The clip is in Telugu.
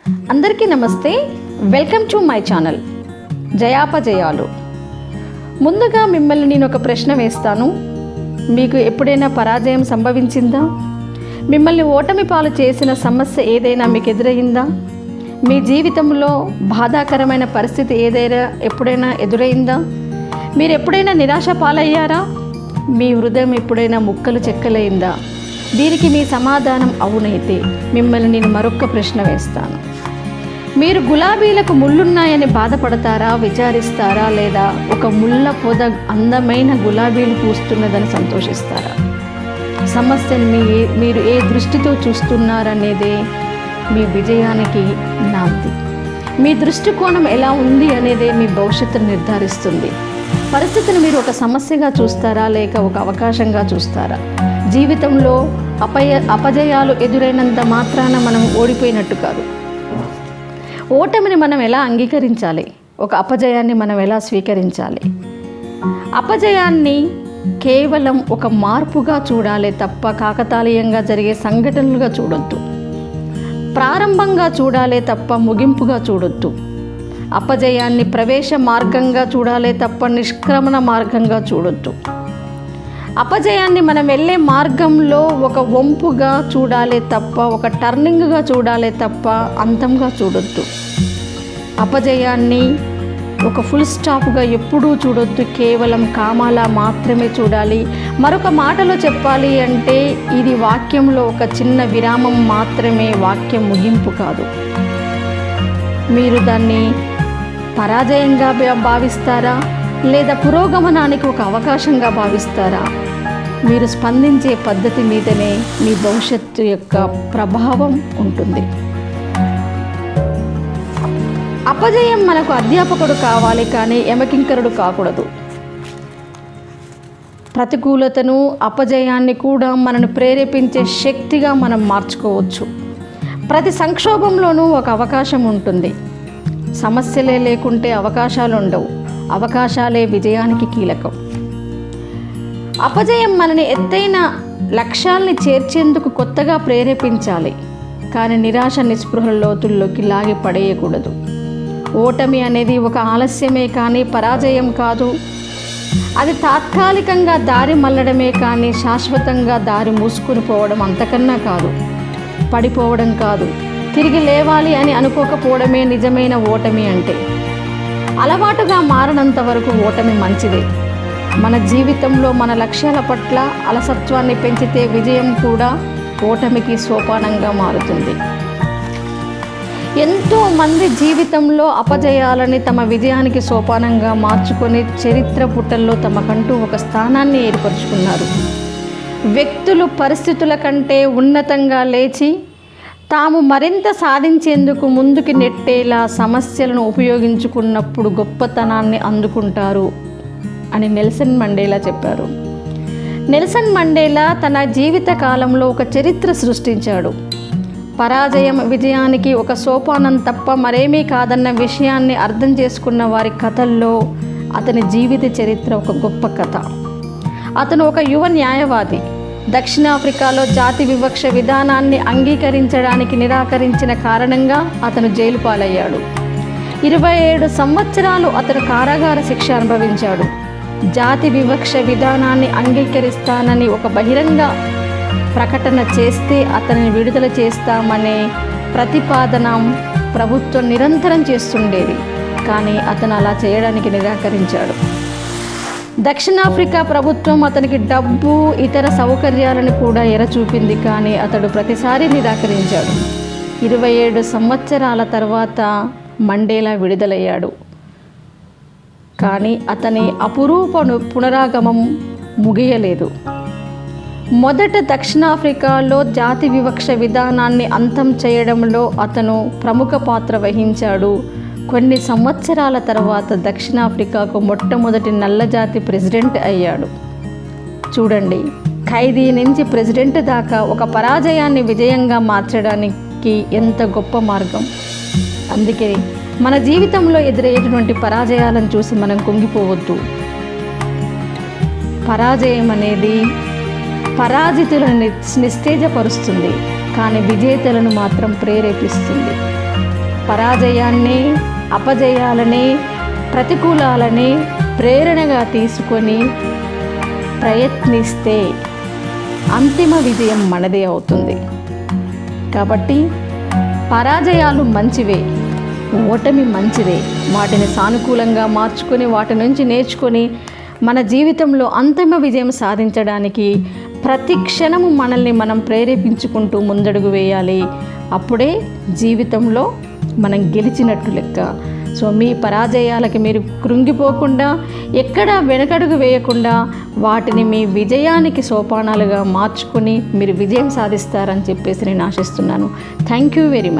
అందరికీ నమస్తే. వెల్కమ్ టు మై ఛానల్ జయాపజయాలు. ముందుగా మిమ్మల్ని నేను ఒక ప్రశ్న వేస్తాను. మీకు ఎప్పుడైనా పరాజయం సంభవించిందా? మిమ్మల్ని ఓటమి పాలు చేసిన సమస్య ఏదైనా మీకు ఎదురైందా? మీ జీవితంలో బాధాకరమైన పరిస్థితి ఏదైనా ఎప్పుడైనా ఎదురైందా? మీరు ఎప్పుడైనా నిరాశ పాలయ్యారా? మీ హృదయం ఎప్పుడైనా ముక్కలు చెక్కలైందా? దీనికి మీ సమాధానం అవునైతే మిమ్మల్ని నేను మరొక ప్రశ్న వేస్తాను. మీరు గులాబీలకు ముళ్ళున్నాయని బాధపడతారా, విచారిస్తారా, లేదా ఒక ముళ్ళ పొద అందమైన గులాబీలు పూస్తున్నదని సంతోషిస్తారా? సమస్యని మీరు ఏ దృష్టితో చూస్తున్నారనేదే మీ విజయానికి నాంది. మీ దృష్టికోణం ఎలా ఉంది అనేదే మీ భవిష్యత్తును నిర్ధారిస్తుంది. పరిస్థితిని మీరు ఒక సమస్యగా చూస్తారా, లేక ఒక అవకాశంగా చూస్తారా? జీవితంలో అపజయాలు ఎదురైనంత మాత్రాన మనం ఓడిపోయినట్టు కాదు. ఓటమిని మనం ఎలా అంగీకరించాలి? ఒక అపజయాన్ని మనం ఎలా స్వీకరించాలి? అపజయాన్ని కేవలం ఒక మార్పుగా చూడాలి తప్ప కాకతాళీయంగా జరిగే సంఘటనలుగా చూడొద్దు. ప్రారంభంగా చూడాలి తప్ప ముగింపుగా చూడొద్దు. అపజయాన్ని ప్రవేశ మార్గంగా చూడాలి తప్ప నిష్క్రమణ మార్గంగా చూడొద్దు. అపజయాన్ని మనం వెళ్ళే మార్గంలో ఒక వంపుగా చూడాలి తప్ప, ఒక టర్నింగ్గా చూడాలి తప్ప అంతంగా చూడొద్దు. అపజయాన్ని ఒక ఫుల్ స్టాప్గా ఎప్పుడూ చూడొద్దు. కేవలం కామాలా మాత్రమే చూడాలి. మరొక మాటలో చెప్పాలి అంటే ఇది వాక్యంలో ఒక చిన్న విరామం మాత్రమే, వాక్యం ముగింపు కాదు. మీరు దాన్ని పరాజయంగా భావిస్తారా, లేదా పురోగమనానికి ఒక అవకాశంగా భావిస్తారా? మీరు స్పందించే పద్ధతి మీదనే మీ భవిష్యత్తు యొక్క ప్రభావం ఉంటుంది. అపజయం మనకు అధ్యాపకుడు కావాలి, కానీ యమకింకరుడు కాకూడదు. ప్రతికూలతను, అపజయాన్ని కూడా మనను ప్రేరేపించే శక్తిగా మనం మార్చుకోవచ్చు. ప్రతి సంక్షోభంలోనూ ఒక అవకాశం ఉంటుంది. సమస్యలే లేకుంటే అవకాశాలు ఉండవు. అవకాశాలే విజయానికి కీలకం. అపజయం మనని ఎత్తైన లక్ష్యాల్ని చేర్చేందుకు కొత్తగా ప్రేరేపించాలి, కానీ నిరాశ నిస్పృహల లోతుల్లోకి లాగి పడేయకూడదు. ఓటమి అనేది ఒక ఆలస్యమే కానీ పరాజయం కాదు. అది తాత్కాలికంగా దారి మళ్ళడమే కానీ శాశ్వతంగా దారి మూసుకుని పోవడం అంతకన్నా కాదు. పడిపోవడం కాదు, తిరిగి లేవాలి అని అనుకోకపోవడమే నిజమైన ఓటమి అంటే. అలవాటుగా మారనంత వరకు ఓటమి మంచిదే. మన జీవితంలో మన లక్ష్యాల పట్ల అలసత్వాన్ని పెంచితే విజయం కూడా ఓటమికి సోపానంగా మారుతుంది. ఎంతోమంది జీవితంలో అపజయాలని తమ విజయానికి సోపానంగా మార్చుకొని చరిత్ర పుటల్లో తమకంటూ ఒక స్థానాన్ని ఏర్పరచుకున్నారు. వ్యక్తులు పరిస్థితుల కంటే ఉన్నతంగా లేచి తాము మరింత సాధించేందుకు ముందుకు నెట్టేలా సమస్యలను ఉపయోగించుకున్నప్పుడు గొప్పతనాన్ని అందుకుంటారు అని నెల్సన్ మండేలా చెప్పారు. నెల్సన్ మండేలా తన జీవిత కాలంలో ఒక చరిత్ర సృష్టించాడు. పరాజయం విజయానికి ఒక సోపానం తప్ప మరేమీ కాదన్న విషయాన్ని అర్థం చేసుకున్న వారి కథల్లో అతని జీవిత చరిత్ర ఒక గొప్ప కథ. అతను ఒక యువ న్యాయవాది. దక్షిణాఫ్రికాలో జాతి వివక్ష విధానాన్ని అంగీకరించడానికి నిరాకరించిన కారణంగా అతను జైలు పాలయ్యాడు. 27 సంవత్సరాలు అతను కారాగార శిక్ష అనుభవించాడు. జాతి వివక్ష విధానాన్ని అంగీకరిస్తానని ఒక బహిరంగ ప్రకటన చేస్తే అతనిని విడుదల చేస్తామనే ప్రతిపాదన ప్రభుత్వం నిరంతరం చేస్తుండేది, కానీ అతను అలా చేయడానికి నిరాకరించాడు. దక్షిణాఫ్రికా ప్రభుత్వం అతనికి డబ్బు, ఇతర సౌకర్యాలను కూడా ఎరచూపింది, కానీ అతడు ప్రతిసారి నిరాకరించాడు. 27 సంవత్సరాల తర్వాత మండేలా విడుదలయ్యాడు. కానీ అతని అపురూప పునరాగమం ముగియలేదు. మొదట దక్షిణాఫ్రికాలో జాతి వివక్ష విధానాన్ని అంతం చేయడంలో అతను ప్రముఖ పాత్ర వహించాడు. కొన్ని సంవత్సరాల తర్వాత దక్షిణాఫ్రికాకు మొట్టమొదటి నల్లజాతి ప్రెసిడెంట్ అయ్యాడు. చూడండి, ఖైదీ నుంచి ప్రెసిడెంట్ దాకా ఒక పరాజయాన్ని విజయంగా మార్చడానికి ఎంత గొప్ప మార్గం. అందుకే మన జీవితంలో ఎదురయ్యేటువంటి పరాజయాలను చూసి మనం కుంగిపోవద్దు. పరాజయం అనేది పరాజితులను నిస్తేజపరుస్తుంది, కానీ విజేతలను మాత్రం ప్రేరేపిస్తుంది. పరాజయాన్ని, అపజయాలని, ప్రతికూలాలని ప్రేరణగా తీసుకొని ప్రయత్నిస్తే అంతిమ విజయం మనదే అవుతుంది. కాబట్టి పరాజయాలు మంచివే, ఓటమి మంచిదే. వాటిని సానుకూలంగా మార్చుకొని వాటి నుంచి నేర్చుకొని మన జీవితంలో అంతిమ విజయం సాధించడానికి ప్రతి క్షణము మనల్ని మనం ప్రేరేపించుకుంటూ ముందడుగు వేయాలి. అప్పుడే జీవితంలో మనం గెలిచినట్టు లెక్క. సో మీ పరాజయాలకి మీరు కృంగిపోకుండా, ఎక్కడా వెనకడుగు వేయకుండా వాటిని మీ విజయానికి సోపానాలుగా మార్చుకొని మీరు విజయం సాధిస్తారని చెప్పేసి నేను ఆశిస్తున్నాను. Thank you very much.